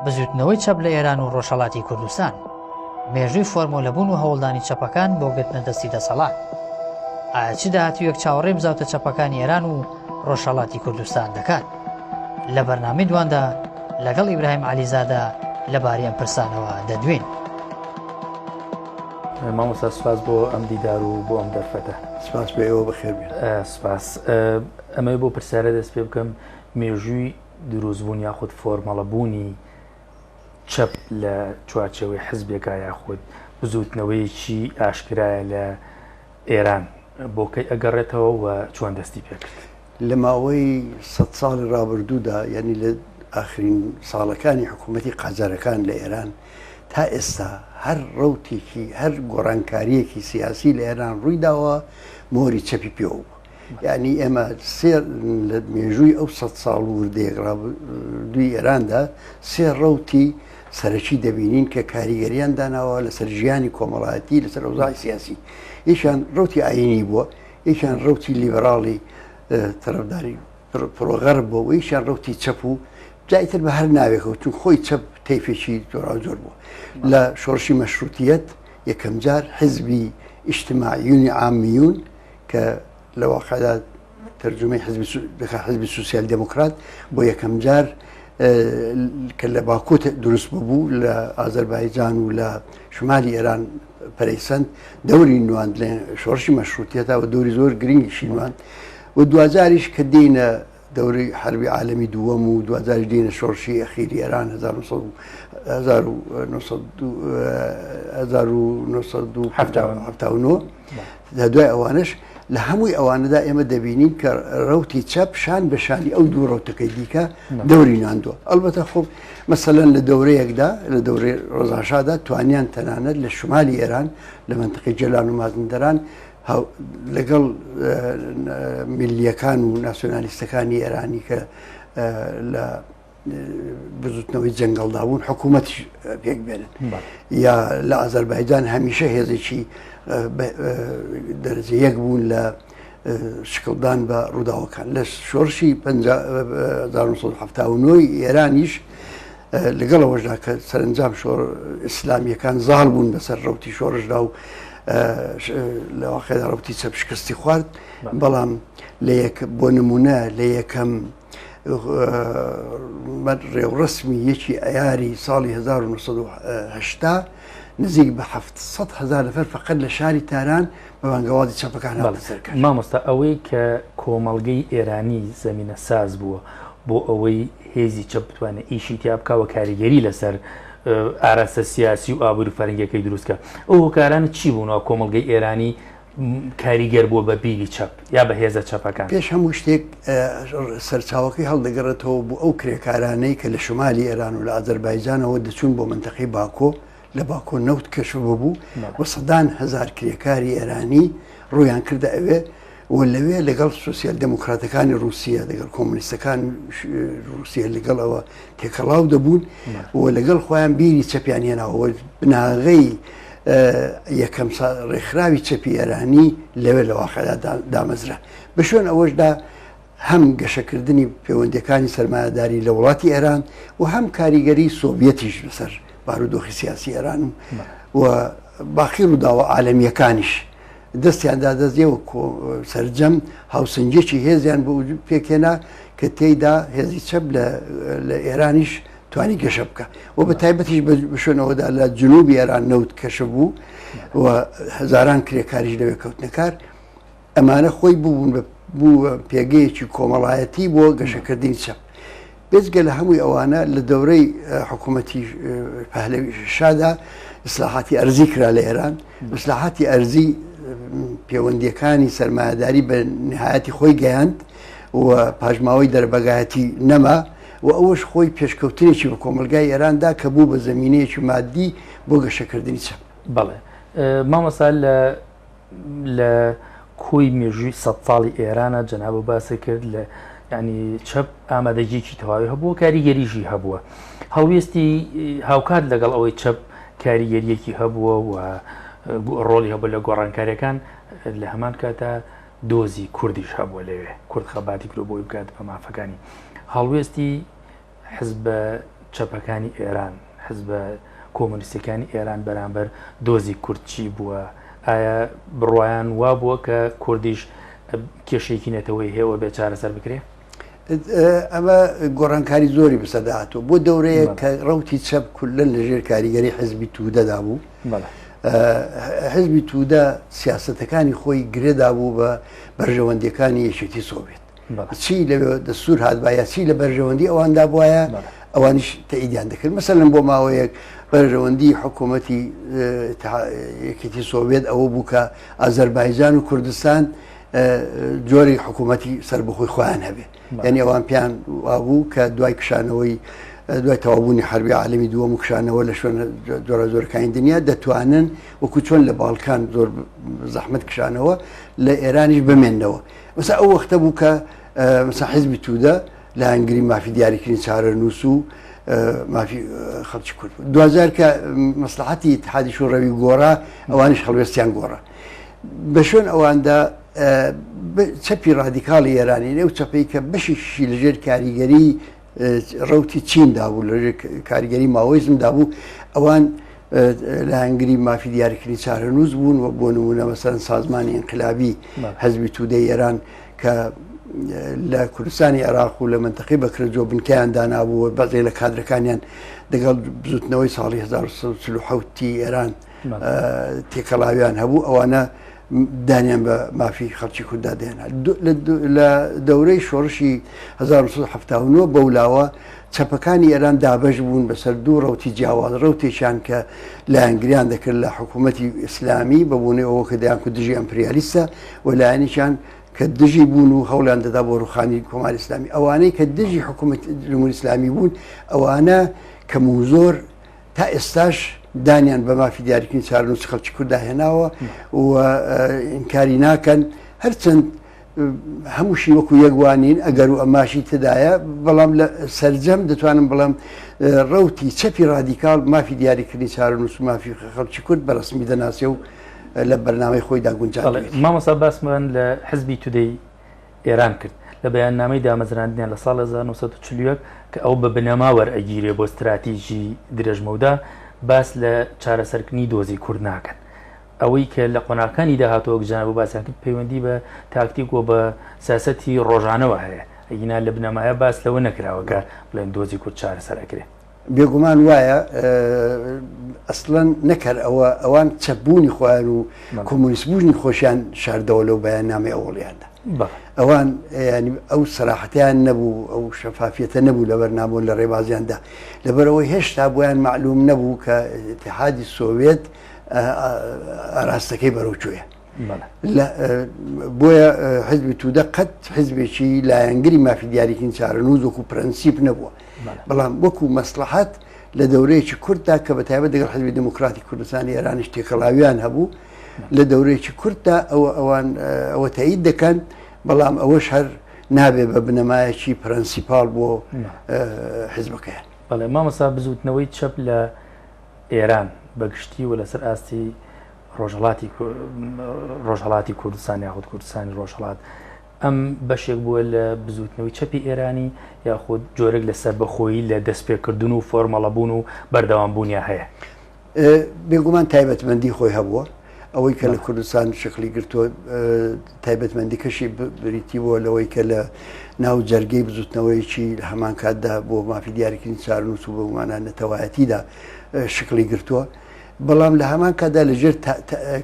بزوتنەوەی چەپ لە ئێران و ڕۆژهەڵاتی کوردستان، مێژووی فۆرمۆلەبوون و هەوڵدانی چەپەکان بۆ گرتنە دەستی دەسەڵات. ئایا چ داهاتوویەک چاوەڕێ بزاوتە چەپەکانی ئێران و ڕۆژهەڵاتی کوردستان دەکات؟ لە بەرنامەی دواندا لەگەڵ ئیبراهیم عەلیزادە لەبارەی ئەم پرسانەوە دەدوێن. مامۆستا سوپاس بۆ ئەم دیدار و بۆ ئەم دەرفەتە. سپاس بۆ ئێوە بەخێر بێت. سپاس. ئەمە بۆ پرسیارە دەست پێ بکەم مێژووی دروستبوون یاخود فۆرمەڵەبوونی چەپ لە چوارچێوەی حزبێکا یاخود بزوتنەوەیەکی ئاشکرایە لە ئێران بۆ کەی ئەگەڕێتەوە و چۆن دەستی پێکرد؟ لە ماوەی 100 ساڵی ڕابردوودا یعنی لە ئاخرین ساڵەکانی حکوومەتی قاجارەکان لە ئێران تا ئێستا هەر ڕەوتێکی هەر گۆڕانکاریەکی سیاسی لە ئێران ڕوویداوە مۆری چەپی پێوە بوو. یعنی ئێمە لە مێژووی ئەو 100 ساڵ وردەیەک ڕابردووی ئێراندا سێ ڕەوتی سەرەکی دەبینین کە کاریگەریان داناوە لەسەر ژیانی کۆمەڵایەتی لەسەر ئەوزاعی سیاسی. یەکیان ڕەوتی ئاینی بووە، یەکیان ڕەوتی لیبراڵی تەرەفداری پرۆغەرب بووە و یەکیان ڕەوتی چەپ و جایتر بە هەر ناوێکەوە چون خۆی چەپ تەیفێکی جۆراوجۆر بووە. لە شۆڕشی مەشروتیەت یەکەم جار حزبی ئیجتیماعیونی عامیون کە لە واقعدا تەرجمەی حزبی سوسیال دموکرات بۆ یەکەم جار کە لە باکوو دروست بوو لە ئازەربایجان و لە شمالی ئێران پەرەیسەند دەوری نواند لە شۆڕشی مەشروتیەتە و دەوری زۆر گرنگیشی نواند و دوجاریش کە دێنە دەوری حربی عالەمی دووەم و دوجاری دێنە شۆڕشی ئەخیری ئێران 1979 لە دوای ئەوانش لە هەمووی ئەوانەدا ئێمە دەبینین کە ڕەوتی چەپ شان بە شانی ئەو دوو ڕەوتەکەی دیکە دەوری ناندووە. ئەلبەتە خۆ مەسەلەن لە دەورەیەکدا لە دەورەی ڕۆژاشادا توانیان تەنانەت لە شمالی ئێران لە منتقی جەلان و مازندەران لەگەڵ میلیەکان و ناسیۆنالیستەکانی ئێرانی کە لە بزوتنەوەی جەنگەڵدا بوون حکوومەتی پێک بێنن یا لە ئازەربایجان هەمیشە هێزێکی دەرەجە یەک بوون لە شکڵدان بە ڕووداوەکان. لە شۆڕشی 1970 ئێرانیش لەگەڵەوەشدا کە سەرنجام ئیسلامیەکان زاڵ بوون بەسەر ڕەوتی شۆڕشدا و لە واقعدا ڕەوتی چەپ شکستی خوارد، بەڵام بۆ نمونە لە یەکەم ڕێوڕسمی یەکی ئەیاری ساڵی 1970 نزیک بە 700,000 نەفەر فقط لە شاری تاران بە بانگەوازی چەپەکان هاتە. مامۆستا ئەوەی کە کۆمەڵگەی ئێرانی زەمینە ساز بووە بۆ ئەوەی هێزی چەپ بتوانێت ئیشی تیا بکەوە کاریگەری لەسەر ئاراستە سیاسی و ئابووری فەرهەنگیەکەی دروستکە، ئەو هۆکارانە چی بوونەوە کۆمەڵگەی ئێرانی کاریگەر بووە بە بیری چەپ یا بە هێزە چەپەکان؟ پێش هەموو شتێک سەرچاوەکەی هەڵدەگەڕێتەوە بۆ ئەو کرێکارانەی کە لە شمالی ئێران و لە ئازەربایجانەوە دەچوون بۆ منتەقەی باکۆ، لە باکۆ نەوت کەشەوە بوو و سەدان هەزار کرێکاری ئێرانی ڕویان کردە ئەوێ و لەوێ لەگەڵ سوسیال دموکراتەکانی رووسیا لەگەڵ کۆمونیستەکان رووسیا لەگەڵەوە تێکەڵاو دەبوون و لەگەڵ خۆیان بیری چەپیان هێناوە بناغەی یەکەم ڕێکخراوی چەپی ئێرانی لەوێ لە واقعدا دامەزرا. بە شوێن ئەوەشدا هەم گەشەکردنی پەیوەندیەکانی سەرمایەداری لە وڵاتی ئێران و هەم کاریگەری سۆڤیەتیش لەسەر بارودۆخی سیاسی ئێران و باقی ڕووداوە عالەمیەکانیش دەستیاندا دەستێەوە سەرجەم هاوسنجێکی هێزیان بە پێکێنا کە تێیدا هێزی چەپ لە ئێرانیش توانی گەشە بکە و بە تایبەتیش بشوێنەوەدا لە جنوبی ئێران نەوت کەشە بوو و هەزاران کرێکاریش لەوێ کەوتنەکار. ئەمانە خۆی بوو پێگەیەکی کۆمەڵایەتی بۆ گەشەکردنی چەپ. بێجگە لە هەمووی ئەوانە لە دەورەی حکوومەتی پەهلەوی شادا ئیسلاحاتی ئەرزی کرا لە ئێران. ئیسلاحاتی ئەرزی پەیوەندیەکانی سەرمایەداری بە نهایەتی خۆی گەیاند و پاژماوەی دەربەگایەتی نەما و ئەوەش خۆی پێشکەوتنێکی بە کۆمەلگای ئێراندا کە بوو بە زەمینەیەکی مادی بۆ گەشەکردنی چەپ. بەڵێ مامۆستا لە کۆی مێژووی 100 ساڵی ئێرانە جەنابە باسی کرد لە ینی چەپ ئامادەجێکی تەواوی هەبووە کاریگەریژی هەبووە، هەڵوێستی هاوکات لەگەڵ ئەوەی چەپ کاریگەریەکی هەبووە و ڕۆڵی هەبوو لە گۆڕانکاریەکان لە هەمان کاتە دۆزی کوردیش هەبووە لەوێ کورد خەباتی کرۆ بۆی بکات بە مافەکانی هەڵوێستی حزب چەپەکانی ئێران حزب کۆمونیستەکانی ئێران بەرامبەر دۆزی کورتچی بووە ئایا بڕوایان وا بووە کە کوردیش کێشێکی نێتەوەی هێوە بێ چارەسەر بکرێ؟ ئەمە گۆڕانکاری زۆری بسەداهاتوە بۆ دەورەیە کە ڕوتی چەپ کولن لەژێر کاریگەری حزبی توودەدا بوو حزبی توودە سیاسەتەکانی خۆی گرێدا بوو بە بەرژەوەندیەکانی یەکێتی سۆڤێت چی لە دەستور هاتبایە چی لە بەرژەوەندی ئەواندا بواە ئەوانیش تەئیدیان دەکرد مەسەلەن بۆ ماوەیەک بەرژەوەندی حکوومەتی یەکێتی سۆڤێت ئەوە بوو کە ئازەربایجان و کوردستان جۆری حکوومەتی سربەخۆی خۆیان هەبێ یعنی ئەوان پیان وابوو کە دوای کشانەوەی دوای تەوابوونی حربی عالمی دووەم و کشانەوە لە شوێن جۆرە زۆرەکانی دنیا دەتوانن وەکو چۆن لە باڵکان زۆر زەحمت کشانەوە لە ئێرانیش بمێنەوە مەسا ئەو وەختە بوو کە مەسا حیزبی توودە لە هەنگری مافی دیاریکردنی چارەنووس و مافی خەڵکی کورد دوزار کە مەسلحەتی اتحادی شوڕەوی گۆڕا ئەوانیش هەڵوێستیان گۆڕا بە شوێن ئەواندا چەپی ڕادیکاڵی ئێرانی لەو چەپەی کە بەشیشی لەژێر کاریگەری ڕوتی چیندا بوو لەژێر کاریگەری ماوەیزمدا بوو ئەوان لە هەنگری مافی دیاریکردنی چارەنووس بوون و بۆ نمونە مەسەرەن سازمانی ئینقلابی حەزبی توودەی ئێران کە لە کوردستانی عێراق و لە منتەقەی بەکرەجۆ بنکەیان دانابووە بەزێ لە کادرەکانیان دەگەڵ بزوتنەوەی ساڵی 1940 ئێران تێکەڵاویان هەبوو ئەوانە دانیان بە مافی خەڵکی کووردا دێنا لە دەورەی شۆڕشی 1970 بەولاوە چەپەکانی ئێران دابەش بوون بەسەر دوو ڕوتی جیاواز ڕوتێکیان کە لە ئەنگریان دەکرد لە حکوومەتی ئیسلامی بەبوونی ئەوە کە دەیان کو دژی ئەمپریالیستە و لایەنیشان کە دژی بوون و هەوڵیان دەدا بۆ ڕوخانی کۆماری ئیسلامی ئەوانەی کە دژی حکوومەت جمهوری ئیسلامی بوون ئەوانە کەم و زۆر تا ئێستاش دانیان بە مافی دیاریکردنی چارەنووس خەڵکی کووردا هێناوە و ئینکاری ناکەن هەرچەند هەمووشی وەکو یەکوانین ئەگەر و ئەماشی تدایە بەڵام لە سەرجەم دەتوانم بڵام ڕوتی چەپی ڕادیکاڵ مافی دیاریکردنی چارەنووس و مافی خەڵکی کورد بەڕسمی دەناسێ و لە بەرنامەی خۆی داگونجان مامۆستا باسمان لە حزبی تودەی ئێران کرد لە بەیاننامەی دامەزراندنیان لە ساڵ 1940 کە ئەو بە بنەما وەرئەگیرێ بۆ استراتیژی درێژمەودا باس لە چارەسەرکردنی دۆزی کورد ناکەن ئەوەی کە لە قۆناغەکانی داهاتەوە گەجان بۆ باسیان کرد پەیوەندی بە تاکتیک و بە سیاسەتی ڕۆژانەوە هەیە ئەگینا لە بنەمایە باس لەوە نەکراوە کە بڵێن دۆزی کورد چارەسەر ئەکرێ بێگومان وایە ئەسڵەن نەکرد ئەوان چەپبوونی خۆیان و کۆمونیستبوونی خۆشیان شاردەوە لەو بەیاننامەی ئەوڵیاندا ئەوان ینی ئەو سەراحەتیان نەبوو ئەو شەفافیەتە نەبوو لە بەرنامە لە ڕێبازیاندا لەبەرەوەی هێشتا بۆیان معلوم نەبوو کە اتحادی سۆڤێت ئاراستەکەی بەرەوچۆیە بۆیە حزبی توودە قەت حزبێکی لایەنگری مافی دیاریکردنی چارەنووس وەکو پرەنسیپ نەبووە بەڵام وەکو مەسلحەت لە دەورەیەکی کورددا کە بە تایبەت دەگەڵ حزبی دموکراتی کوردستانی ئێرانیش تێکەڵاویان هەبوو لە دەورەیەکی کورددا ئەوان ئەوە تایید دەکەن بەڵام ئەوەش هەر نابێ بە بنەمایەکی پرەنسیپال بۆ حزبەکەیان بەڵێ مامۆستا بزوتنەوەی چەپ لە ئێران بەگشتی و لەسەر ئاستی ڕۆژهەڵاتی کوردستان یاخود کوردستانی ڕۆژهەڵات ئەم بەشێک بووە لە بزوتنەوەی چەپی ئێرانی یاخود جۆرەك لەسەر بەخۆیی لە دەستپێکردن و فۆرمەڵەبوون و بەردەوامبوونیا هەیە بێگومان تایبەتمەندی خۆی هەبووە ئەوەی کە لە کوردستان شکلی گرتووە تایبەتمەندی کەشی بریتی بووە لەوەی کە لە ناو جەرگەی بزوتنەوەیکی لە هەمان کاتدا بۆ مافی دیاریکردنی چارەنووس و بەگومانە نەتەوایەتیدا شکلی گرتووە بەڵام لە هەمان کاتدا لەژێر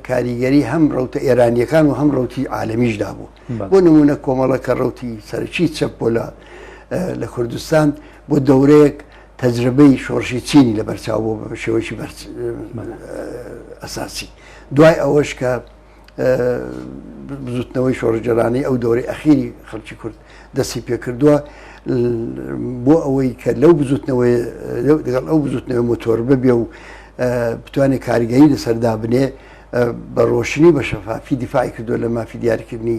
کاریگەری هەم ڕوتە ئێرانیەکان و هەم ڕوتی عالەمیشدا بوو بۆ نمونە کۆمەڵەکە ڕوتی سەرچی چەپ بۆ لە کوردستان بۆ دەورەیەک تەجربەی شۆڕشی چینی لە بەرچاو بۆ بە شێوەیەکی ئەساسی دوای ئەوەش کە بزوتنەوەی شۆڕجەرانی ئەو دەورەی ئەخیری خەڵکی کورد دەستی پێکردووە بۆ ئەوەی کە لەو بزوتنەوەی دەگەڵ ئەو بزوتنەوەی مۆتۆر ببێ و بتوانێت کاریگەری لەسەردا بنێ بە ڕۆشنی بە شەفافی دیفاعی کردووە لە مافی دیاریکردنی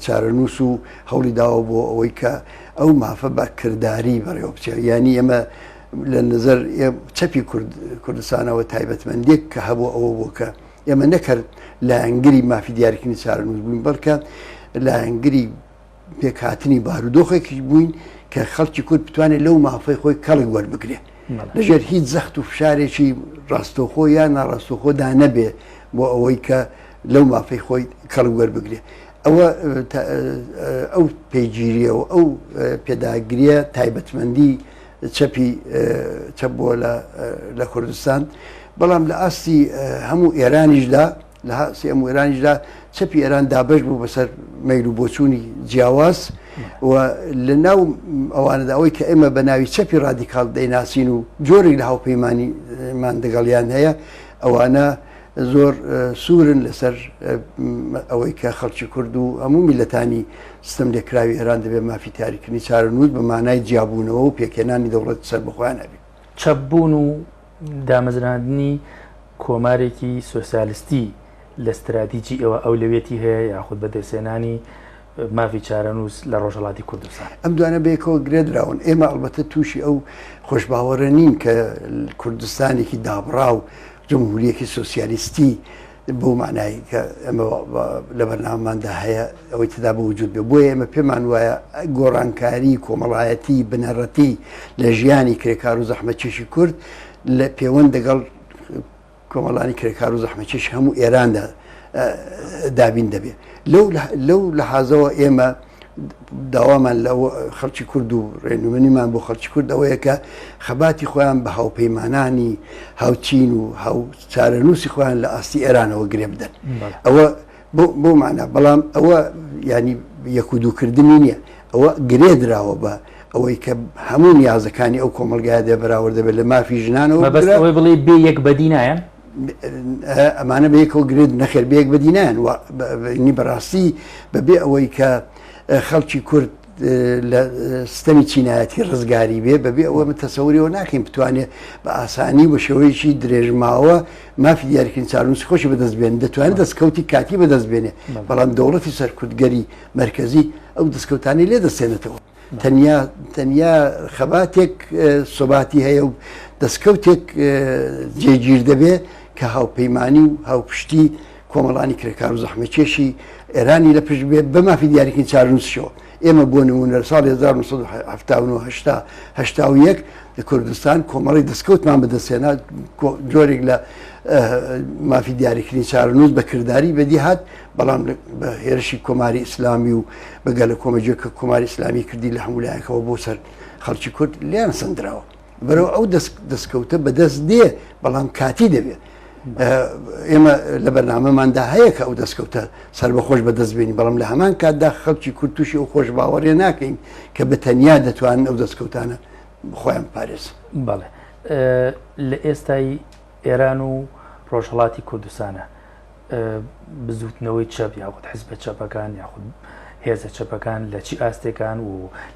چارەنووس و هەوڵی داوە بۆ ئەوەی کە ئەو مافە بە کردداری بەڕێوە بچێت ینی ئێمە لە نظر چەپی کوردستانەوە تایبەتمەندێک کە هەبوو ئەوە بۆ کە ئێمە نەکرد لە ئەنگری مافی دیاریکردنی چارەنووس بووین بەڵکە لە ئەنگری پێکهاتنی بارودۆخێکی بووین کە خەڵکی کورد بتوانێت لەو مافەی خۆی کەڵک وەربگرێ لەژێر هیچ زەخت و فشارێکی ڕاستەوخۆ یان ناڕاستەوخۆدا نەبێ بۆ ئەوەی کە لەو مافەی خۆی کەڵک وەربگرێ ئەوە ئەو پێگیریە و ئەو پێداگریە تایبەتمەندی چەپ بووە لە کوردستان بەڵام لە ئاستی هەموو ئێرانیشدا لە هاسی هەموو ئێرانیشدا چەپی ئێران دابش بوو بەسەر مەیل و بۆچوونی جیاواز و لە ناو ئەوانەدا ئەوەی کە ئێمە بە ناوی چەپی ڕادیکال دەیناسین و جۆرێک لە هاوپەیمانیمان دەگەڵیان هەیە ئەوانە زۆر سوورن لەسەر ئەوەی کە خەڵکی کورد و هەموو میلەتانی ستەم لێکراوی ئێران دەبێت مافی تاریکردنی چارەنووس بە مانای جیابوونەوە و پێکێنانی دەوڵەت سەر بەخۆیان هەبێت چەپبوون و دامەزراندنی کۆمارێکی سۆسیالیستی لە استراتیجی ئێوە ئەولەوێتی هەیە یاخود بەدەستێنانی مافی چارەنووس لە ڕۆژهەڵاتی کوردستان ئەم دوانە بەیەکەوە گرێدراون ئێمە ئەڵبەتە تووشی ئەو خۆشباوەڕە نین کە کوردستانێکی دابڕا و جمهوریەکی سۆسیالیستی بۆ مانایی کە ئەمە لە بەرنامەماندا هەیە ئەوەی تدا بە وجود بێ بۆیە ئێمە پێمان وایە گۆڕانکاری کۆمەڵایەتی بنەڕەتی لە ژیانی کرێکار و زەحمەتکێشی کورد لە پەیوەند دەگەڵ کۆمەڵانی کرێکار و زەحمەتکێشی هەموو ئێراندا دابین دەبێت لەو لەحازەوە ئێمە داوامان لە خەڵکی کورد و ڕێنمونیمان بۆ خەڵکی کورد ئەوەیە کە خەباتی خۆیان بە هاوپەیمانانی هاوچین و هاو چارەنووسی خۆیان لە ئاستی ئێرانەوە گرێ بدەن ئەوە بۆ معنە بەڵام ئەوە ینی یەک و دووکردنی نییە ئەوە گرێ دراوە بە ئەوەی کە هەموو نیازەکانی ئەو کۆمەلگای دەبراوە دەبێت لە مافی ژنانەوە ئەوەی بڵێ بێ یەک بەدینایەن ئەمانە بەیەکەوە گرێت نەخێر بەیەک بەدینیان نی بەڕاستی بەبێ ئەوەی کە خەڵکی کورد لە ستەمی چینایەتی ڕزگاری بێ بەبێ ئەوە تەسەوریەوە ناکەین بتوانێت بە ئاسانی بە شێوەیەکی درێژماوە مافی دیاریکردن چارەنووسی خۆشی بەدەستبێن دەتوانێت دەستکەوتی کاتی بەدەستبێنێ بەڵام دەوڵەتی سەرکوردگەری مرکزی ئەو دەستکەوتانی لێ دەستێنێتەوە تەنیا خەباتێک سۆباتی هەیە و دەستکەوتێک جێگیر دەبێ کە هاوپەیمانی و هاوپشتی کۆمەڵانی کرێکار و زەحمەتکێشی ئێرانی لە پشت بێ بە مافی دیاریکردنی چارەنووسیەوە ئێمە بۆ نمونە لە ساڵی 1970 لە کوردستان کۆمەڵی دەستکەوتمان بەدەستێنا جۆرێک لە مافی دیاریکردنی چارەنووس بەکردداری بەدی هات بەڵام بە هێرشی کۆماری ئیسلامی و بەگە لە کۆمەجێ کە کۆماری ئیسلامی کردی لە هەمولایەکەوە بۆ سەر خەڵکی کورد لیان سندراوە بەرەوە ئەو دەستکەوتە بەدەست دێ بەڵام کاتی دەبێت ئێمە لە بەرنامەماندا هەیە کە ئەو دەستکەوتە سەر بەخۆش بەدەستبێنی بەڵام لە هەمان کاتدا خەڵکی کورد تووشی ئەو خۆش باوەڕێ ناکەین کە بە تەنیا دەتوانن ئەو دەستکەوتانە خۆیان پارێز بەڵێ لە ئێستای ئێران و ڕۆژهەڵاتی کوردستانە بزوتنەوەی چەپ یاخود حیزبە چەپەکان یاخود هێزە چەپەکان لە چی ئاستێکان و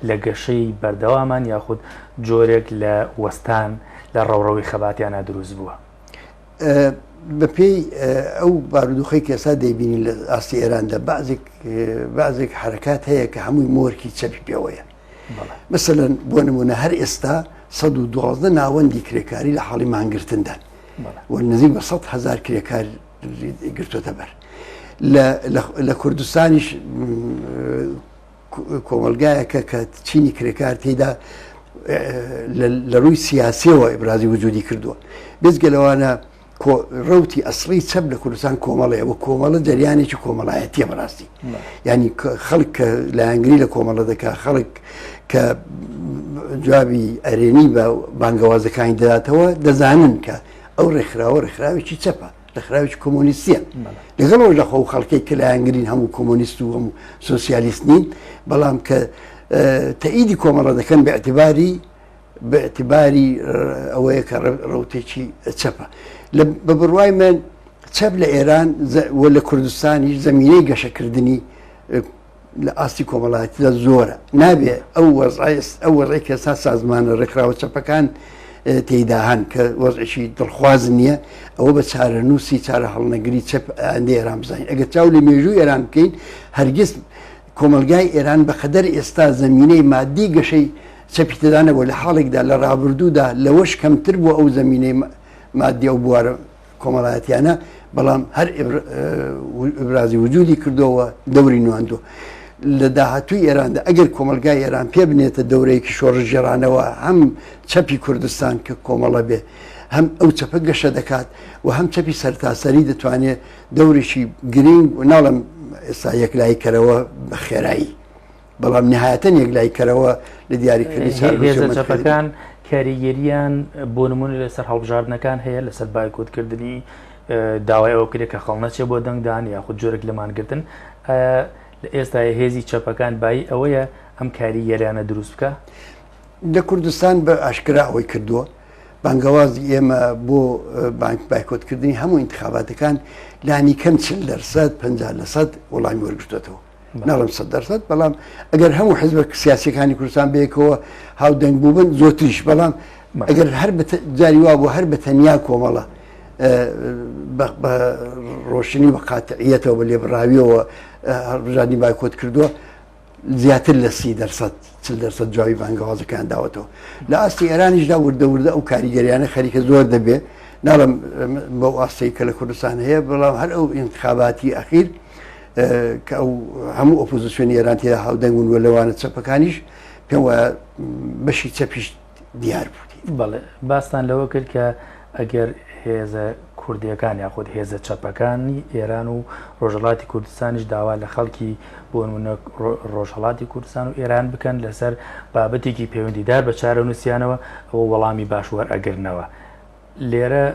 لە گەشەی بەردەوامان یاخود جۆرێک لە وەستان لە ڕەوڕەوەی خەباتیانە دروست بووە بە پێی ئەو بارودۆخی کێسا دەیبینی لە ئاستی ئێراندا بازێک حرکات هەیە کە هەمووی مۆرکی چەپی پێوەیە مەسەلەن بۆ نمونە هەر ئێستا 112 ناوەندی کرێکاری لە حاڵی مانگرتندان و نزیک بە 100,000 کرێکار گرتوتە بەر لە کوردستانیش کۆمەلگایەکە کە چینی کرێکار تێدا لە ڕووی سیاسیەوە ئیبرازی وجودی کردووە بێزگەلەوانە ڕوتی ئەسڵی چەپ لە کوردستان کۆمەڵەیە و کۆمەڵە جەریانێکی کۆمەڵایەتیە بەڕاستی ینی خەڵک کە لە ئەنگری لە کۆمەڵە دەکا خەڵک کە جوابی ئەرێنی بە بانگەوازەکانی دەداتەوە دەزانن کە ئەو ڕێکخراوێکی چەپە ڕێکخراوێکی کۆمۆنیستیە لەگەڵەوە لە خۆ خەڵکی کە لە ئەنگرین هەموو کۆمۆنیست و هەموو سۆسیالیست نین بەڵام کە تەئیدی کۆمەڵە دەکەن بەئتیباری ئەوەیە کە ڕوتێکی چەپە بە بڕوای من چەپ لە ئێران و لە کوردستانیش زەمینەی گەشەکردنی لە ئاستی کۆمەڵایەتیدا زۆرە نابێ ئەو وەزعی کەسا سازمانە ڕێکخراوە چەپەکان تێیدا هەن کە وەزعێکی دڵخواز نییە ئەوە بە چارەنووسی چارە هەڵنەگری چەپ ئەندێ ئێران بزانین ئەگەر چاو لە مێژووی ئێران بکەین هەرگیز کۆمەلگای ئێران بەقەدەر ئێستا زەمینەی مادی گەشەی چەپی تێدانەوە لە حاڵێکدا لە ڕابردوودا لەوەش کەمتر بووە ئەو زەمینەی مادی ئەو بوارە کۆمەڵایەتیانە بەڵام هەر ئیبرازی وجودی کردەوە دەوری نواندوە لە داهاتووی ئێراندا ئەگەر کۆمەلگای ئێران پێ بنێتە دەورەیەکی شۆڕژێرانەوە هەم چەپی کوردستان کە کۆمەڵە بێ هەم ئەو چەپە گەشە دەکات و هەم چەپی سەرتاسەری دەتوانێت دەورێکی گرنگ و ناڵم ئێستا یەکلایکەرەوە بە خێرایی بەڵام نهایەتەن یەکلایکەرەوە لە دیاریکردنی چەپەکان کاریگەریان بۆ نمونە لەسەر هەڵبژاردنەکان هەیە لەسەر بایکۆتکردنی داوای ئەوە کرێت کە خەڵ نەچێ بۆ دەنگدان یاخود جۆرێک لەمانگرتن لە ئێستا هێزی چەپەکان بای ئەوەیە ئەم کاریگەریانە دروست بکە لە کوردستان بە ئاشکرا ئەوەی کردووە بانگەوازی ئێمە بۆ بایکۆتکردنی هەموو انتخاباتەکان لانی کەم 50% وەڵامی وەرگرتوێتەوە ناڵم 100% بەڵام ئەگەر هەموو حزب سیاسەکانی کوردستان بەیەکەوە هاودەنگ بووبن زۆرتریش بەڵام ئەگەر هەر جاری وا بۆ هەر بە تەنیا کۆمەڵە بە ڕۆشنی بە قاتعیەتەوە بە لێبڕاویەوە هەڵبژاردننی بایکۆت کردووە زیاتر لە 30% جاوی بانگەوازەکان داوەتەوە لە ئاستی ئێرانیشدا وردە ئەو کاریگەریانە خەریکە زۆر دەبێت ناڵم بەو ئاستەی کە لە کوردستان هەیە بەڵام هەر ئەو انتخاباتی ئەخیر کە ئەو هەموو ئۆپۆزیسیۆنی ئێران تێدا هاودەنگون و لەوانە چەپەکانیش پێم وایە بەشی چەپیش دیار بووی بەڵێ باستان لەوە کرد کە ئەگەر هێزە کوردیەکان یاخود هێزە چەپەکانی ئێران و ڕۆژهەڵاتی کوردستانیش داوا لە خەڵکی بۆ نمونە ڕۆژهەڵاتی کوردستان و ئێران بکەن لەسەر بابەتێکی پەیوەندیدار بە چارە نووسیانەوە ئەوە وەڵامی باشوەر ئەگرنەوە لێرە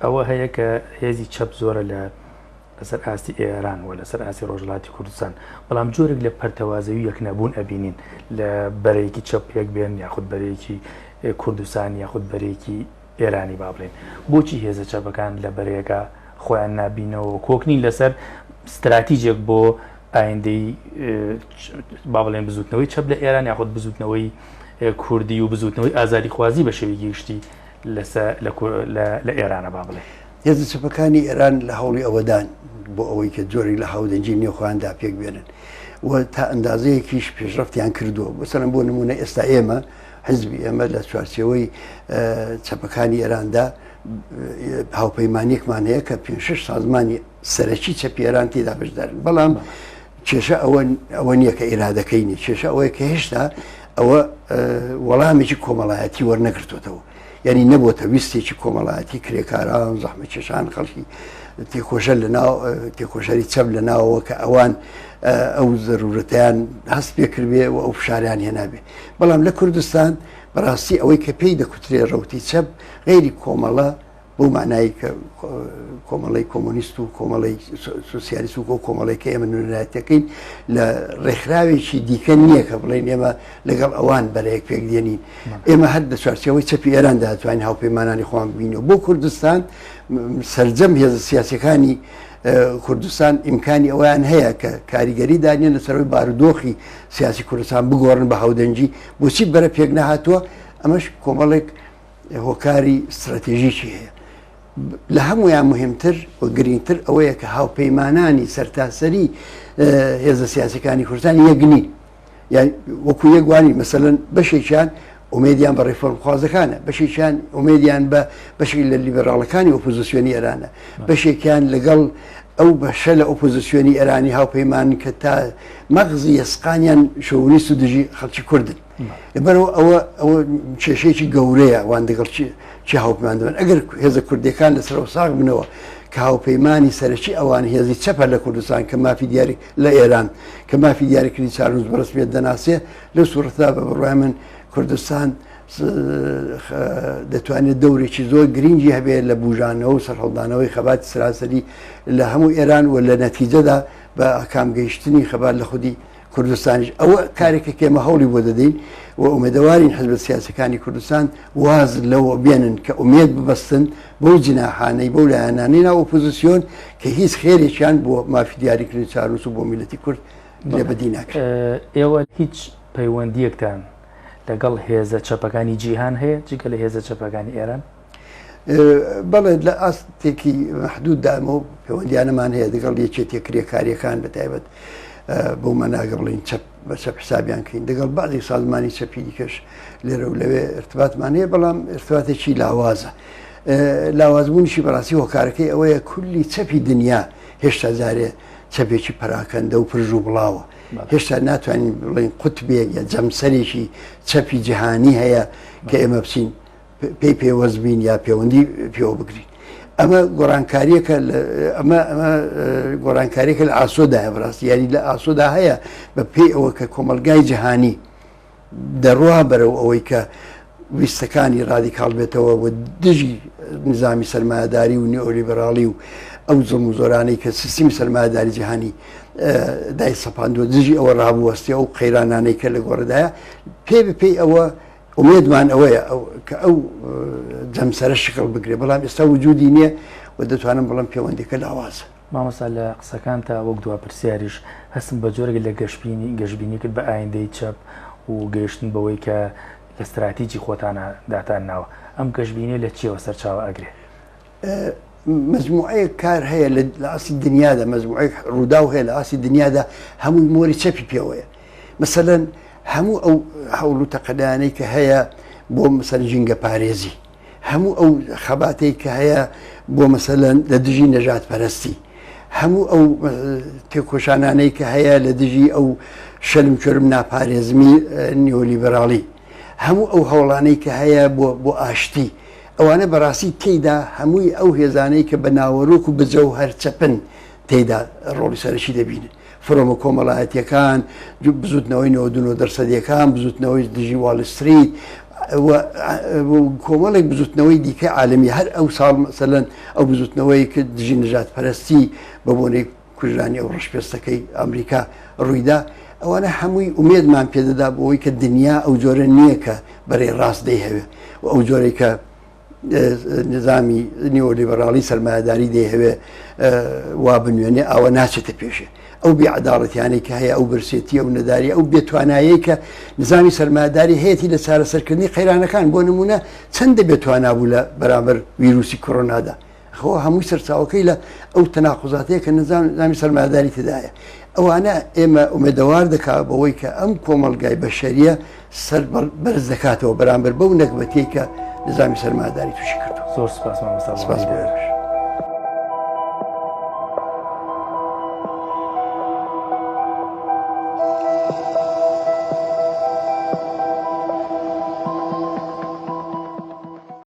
ئەوە هەیە کە هێزی چەپ زۆرە لەسەر ئاستی ئێران و لەسەر ئاسی ڕۆژهەڵاتی کوردستان بەڵام جۆرێک لە پەرتەوازەوی یەک نەبوون ئەبینین لە بەرەیەکی چەپ یەک بێن یاخود بەرەیەکی کوردستان یاخود بەرەیەکی ئێرانی با بڵێن بۆچی هێزە چەپەکان لە بەرەیەکە خۆیان نابینەوە کۆکنی لەسەر استراتیژێک بۆ ئایندەی با بڵێن بزوتنەوەی چەپ لە ئێران یاخود بزوتنەوەی کوردی و بزوتنەوەی ئازادی خوازی بە شێوەی گەیشتی لە ئێرانە با بڵێ هێزە چەپەکانی ئێران لە هەوڵی ئەوەدان بۆ ئەوەی کە جۆری لە هاودەنجی نێوخۆیاندا پێک بێنن و تا ئەندازەیەکیش پێشرەفتیان کردووە بەسەرم بۆ نمونە ئێستا ئێمە حزبی ئێمە لە چوارچێوەی چەپەکانی ئێراندا هاوپەیمانیەکمان هەیە کە 5-6 سازمانی سەرەکی چەپی ئێران تێدا بەشدارن بەڵام کێشە ئەوە نییە کە ئێرادەکەی نیە کێشە ئەوەیە کە هێشتا ئەوە وەڵامێکی کۆمەڵایەتی وەرنەگرتوێتەوە یعنی نەبووە ویستێکی کۆمەڵایەتی کرێکاران زەحمە کێشان خەڵکی تێکۆشە لەناو تێکۆشەری چەپ لە ناوەوە کە ئەوان ئەو زەرورەتیان هەست پێکردبێ و ئەو فشاریان هێنابێ بەڵام لە کوردستان بەڕاستی ئەوەی کە پێی دەکوترێ ڕەوتی چەپ غێری کۆمەڵە بۆ مانایی کە کۆمەڵی کۆمۆنیست و کۆمەڵی سوسیالیست و کۆمەڵی کە ئێمە نونەتەکەین لە ڕێکخراوێکی دیکە نییە کە بڵێن ئێمە لەگەڵ ئەوان بەرەیەک پێکدێنین ئێمە هەر لە چوارچێوەی چەپی ئێراندا دەتوانین هاوپەیمانانی خۆمان ببینەوە بۆ کوردستان سەرجەم هێزە سیاسەکانی کوردستان ئیمکانی ئەویان هەیە کە کاریگەری دانیێن لەسەرەوەی بارودۆخی سیاسی کوردستان بگۆڕن بە هاودەنجی بۆچی بەرە پێک نەهاتووە ئەمەش کۆمەڵێک هۆکاری استراتێژیکی هەیە لە هەمویان مهمتر و گرنگتر ئەوەیە کە هاوپەیمانانی سەرتاسەری هێزە سیاسەکانی کوردستان یەکنی یان وەکو یەکوانی مەسەلەن بەشێکیان ئومێدیان بە ڕێفۆرمخوازەکانە بەشێکیان ئومێدیان بە بەشێک لە لیبەراڵەکانی ئۆپۆزیسیۆنی ئێرانە بەشێکیان لەگەڵ ئەو بەشە لە ئۆپۆزیسیۆنی ئێرانی هاوپەیمان کە تا مەغزی ئەسقانیان شەونیست و دژی خەڵکی کوردن بەرەوە ئەوە کێشەیەکی گەورەیە وان دەگەڵ چی هاوپەیمان دەبن ئەگەر هێزە کوردیەکان لەسەرەوە ساغ بنەوە کە هاوپەیمانی سەرەکی ئەوان هێزی چەپە لە کوردستان کە مافی دیاری لە ئێران کە مافی دیاریکردنی چارنووس بەڕسمیەت دەناسێ لەو سوورەتدا بە بڕای من کوردستان دەتوانێت دەورێکی زۆر گرنگی هەبێت لە بوژانەوە و سەرهەڵدانەوەی خەباتی سراسەری لە هەموو ئێران و لە نەتیجەدا بە ئاکامگەیشتنی خەبات لە خودی کوردستانیش ئەوە کارێکە کێمە هەوڵی بۆ دەدەین و ئومێدەوارین حزب سیاسەکانی کوردستان واز لەوە بێنن کە ئومێد ببەستن بەو جناحانەی بەو لایەنانەی ناو ئۆپۆزیسیۆن کە هیچ خێرێکیان بۆ مافی دیاریکردنی چارنووس و بۆ میلەتی کورد لێبەدی ناکرێت ئێوە هیچ پەیوەندیەکتان لەگەڵ هێزە چەپەکانی جیهان هەیە جگە لە هێزە چەپەکانی ئێران بەڵێ لە ئاستێکی محدود دامە و پەیوەندیانەمان هەیە دەگەڵ یەکێتی کرێکاریەکان بەتایبەت بۆ مەناگە بڵین بە چەپ حسابیان کەین دەگەڵ بعضی سازمانی چەپی دیکەش لێرە و لەوێ ارتباطمان هەیە بەڵام ارتباطێکی لاوازە لاوازبوونیشی بەڕاستی هۆکارەکەی ئەوەیە کولی چەپی دنیا هێشتا جارێ چەپێکی پەراکەندە و پرژ و بڵاوە هێشتا ناتوانین بڵین قوتبێ یا جەمسەرێکی چەپی جیهانی هەیە کە ئێمە بچین پێی پێوەزبین یا پەیوەندی پێوە بگرین. ئەمە گۆڕانکاریەکە ئەمە گۆڕانکاریەکە لە ئاسۆدایە بڕاستی یاری لە ئاسۆدا هەیە بە پێی ئەوە کە کۆمەلگای جیهانی دەڕوا بەرەو ئەوەی کە ویستەکانی ڕادیکاڵ بێتەوە و دژی نظامی سەرمایهداری و نیئۆلیبەراڵی و ئەو زڵم و زۆرانەی کە سیستمی سەرمایهداری جیهانی دای سەپاندووە دژی ئەوە ڕابوەستی ئەو قەیرانانەی کە لە گۆڕدایە پێی ئەوە ئومێدمان ئەوەیە کە ئەو جەمسەرە شکڵ بگرێ بەڵام ئێستا وجودی نییە و دەتوانم بڵم پەیوەندیەکە لاوازە. مامۆستا لە قسەکان تا وەک دوا پرسیاریش هەستم بە جۆرێک لە گەشتبینی کرد بە ئایندەی چەپ و گەیشتن بەوەی کە لە استراتیجی خۆتانە داتان ناوە ئەم گەشتبینی لە چیەوە سەرچاوە ئەگرێ؟ مەجموعەیە کار هەیە لە ئاسی دنیادا مەجموعەیە ڕوودا و هەیە لە ئاسی دنیادا هەمووی مۆری چەپی پێوەیە مەسەلەن هەموو ئەو هەوڵ و تەقەدانەی کە هەیە بۆ مەسەلەن ژینگە پارێزی هەموو ئەو خەباتەی کە هەیە بۆ مەسەلەن لە دژی نەژات پەرستی هەموو ئەو تێکۆشانانەی کە هەیە لە دژی ئەو شەلم چۆرم ناپارێزمی نیۆلیبەراڵی هەموو ئەو هەوڵانەی کە هەیە بۆ ئاشتی ئەوانە بەڕاستی تێیدا هەمووی ئەو هێزانەی کە بە ناوەڕۆک و بجە و هەرچەپن تێیدا ڕۆڵی سەرشی دەبینن فرۆمە کۆمەڵایەتیەکان بزوتنەوەی 92% بزوتنەوەی دژی واڵستریت کۆمەڵێک بزوتنەوەی دیکە عالمی هەر ئەو ساڵ مەسەلەن ئەو بزوتنەوەی کە دژی نەژات پەرستی بە بۆنەی کوژرانی ئەو ڕەشپێستەکەی ئەمریکا ڕوویدا ئەوانە هەمووی ئومێدمان پێدەدا بۆەوەی کە دنیا ئەو جۆرە نییە کە بەرەی ڕاست دەیهەوێ و ئەو جۆرەی کە نظامی نیۆلیبەراڵی سەرمایهداری دەیهەوێ وا بنوێنێ ئەوە ناچێتە پێشێ ئەو بێعەداڵەتیانەی کە هەیە ئەو برسێتی ئەو نەداری ئەو بێتوانایی کە نظامی سەرمایهداری هەیەی لە چارەسەرکردنی قەیرانەکان بۆ نمونە چەندە بێتوانە بوو لە بەرامبەر ویروسی کۆڕۆنادا خۆ هەمووی سەرچاوەکەی لە ئەو تەناقوزاتەیە کە نظامی سەرمایهداری تدایە ئەوانە ئێمە ئومێدەوار دەکات بەوەی کە ئەم کۆمەلگای بەشەریە سەر بەرز دەکاتەوە بەرامبەر بەو نەکبەتەی کە نظامی سەرمایهداری تووشی کردو. زۆر سوپاس مامۆستا. سپاس.